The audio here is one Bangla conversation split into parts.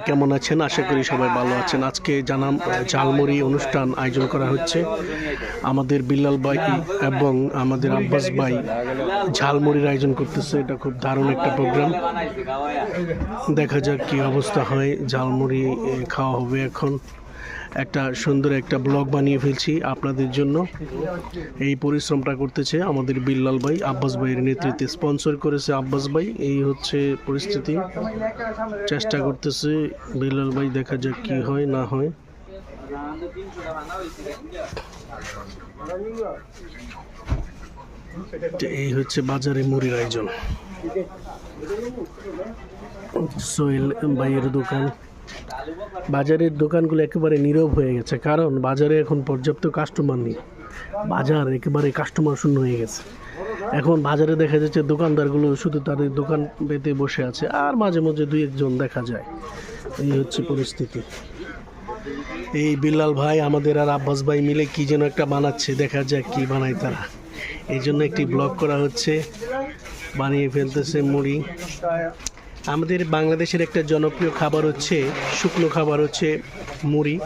কেমন আছেন? আশা করি সবাই ভালো আছেন। আজকে জানাম ঝালমুড়ি অনুষ্ঠান আয়োজন করা হচ্ছে। আমাদের বিল্লাল ভাই এবং আমাদের আব্বাস ভাই ঝালমুড়ির আয়োজন করতেছে। এটা খুব দারুণ একটা প্রোগ্রাম। দেখা যাক কি অবস্থা হয়। ঝালমুড়ি খাওয়া হবে এখন। একটা সুন্দর একটা ব্লগ বানিয়ে ফেলছি আপনাদের জন্য। এই পরিশ্রমটা করতেছে আমাদের বিল্লাল ভাই, আব্বাস ভাইয়ের নেতৃত্বে স্পন্সর করেছে আব্বাস ভাই। এই হচ্ছে পরিস্থিতি, চেষ্টা করতেছে বিল্লাল ভাই। দেখা যাক কি হয় না হয়। এই হচ্ছে বাজারে মুড়ির আয়োজন। সোহেল ভাইয়ের দোকান। বাজারের দোকানগুলো একেবারে নীরব হয়ে গেছে, কারণ বাজারে এখন পর্যাপ্ত কাস্টমার নেই। বাজার একেবারে কাস্টমার শূন্য হয়ে গেছে। এখন বাজারে দেখা যাচ্ছে দোকানদারগুলো শুধু তাদের দোকান পেতে বসে আছে, আর মাঝে মাঝে দুই একজন দেখা যায়। এই হচ্ছে পরিস্থিতি। এই বিল্লাল ভাই আমাদের আর আব্বাস ভাই মিলে কি যেন একটা বানাচ্ছে, দেখা যাক কি বানায় তারা। এই জন্য একটি ব্লগ করা হচ্ছে। বানিয়ে ফেলতেছে মুড়ি। আমাদের বাংলাদেশের একটা জনপ্রিয় খাবার হচ্ছে, শুকনো খাবার হচ্ছে মুড়ি।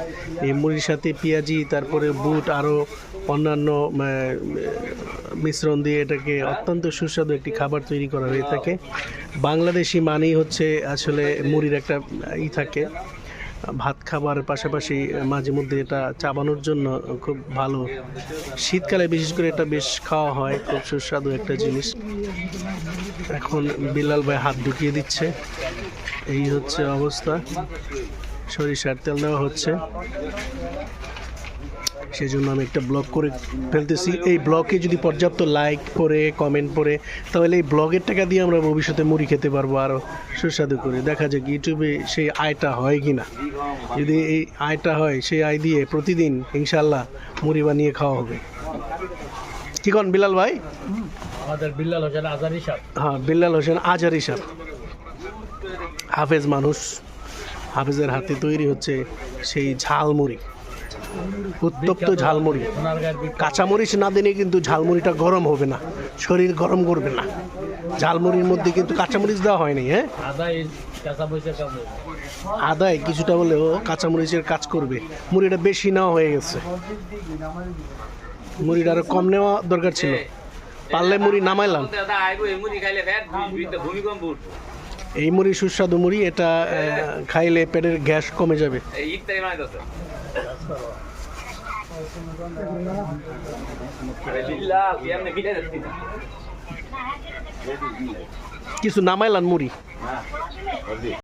এই মুড়ির সাথে পেঁয়াজি, তারপরে বুট, আরও অন্যান্য মিশ্রণ দিয়ে এটাকে অত্যন্ত সুস্বাদু একটি খাবার তৈরি করা হয়ে থাকে। বাংলাদেশি মানেই হচ্ছে আসলে মুড়ির একটা থাকে। ভাত খাবার পাশাপাশি মাঝে মধ্যে এটা চাবানোর জন্য খুব ভালো। শীতকালে বিশেষ করে এটা বেশ খাওয়া হয়, খুব সুস্বাদু একটা জিনিস। এখন বিল্লাল ভাই হাত ঢুকিয়ে দিচ্ছে। এই হচ্ছে অবস্থা। সরিষার তেল দেওয়া হচ্ছে, সেজন্য আমি একটা ব্লগ করে ফেলতেছি। এই ব্লগে যদি পর্যাপ্ত লাইক করে কমেন্ট করে, তাহলে এই ব্লগের টাকা দিয়ে আমরা ভবিষ্যতে মুড়ি খেতে পারবো আরও সুস্বাদু করে। দেখা যাক ইউটিউবে সেই আয়টা হয় কি না। যদি এই আয়টা হয়, সেই আয় দিয়ে প্রতিদিন ইনশাল্লাহ মুড়ি বানিয়ে খাওয়া হবে। কি কোন বিল্লাল ভাই? আমাদের বিল্লাল হোসেন আজারি সাহেব। হ্যাঁ, বিল্লাল হোসেন আজারি সাহেব হাফেজ মানুষ। হাফেজের হাতে তৈরি হচ্ছে সেই ঝালমুড়ি, উত্তপ্ত ঝালমুড়ি। কাঁচামরিচ না দিলে কিন্তু ঝালমুড়িটা গরম হবে না, শরীর গরম করবে না। ঝালমুড়ির মধ্যে কিন্তু কাঁচামরিচ দেওয়া হয়নি। হ্যাঁ, আদায় কিছুটা হলেও কাঁচামরিচের কাজ করবে। মুড়িটা বেশি নেওয়া হয়ে গেছে, মুড়িটা আরো কম নেওয়া দরকার ছিল। পারলে মুড়ি নামাইলাম। এই মুড়ি সুস্বাদু মুড়ি, এটা খাইলে পেটের গ্যাস কমে যাবে। কিছু নামাইলাম মুড়ি।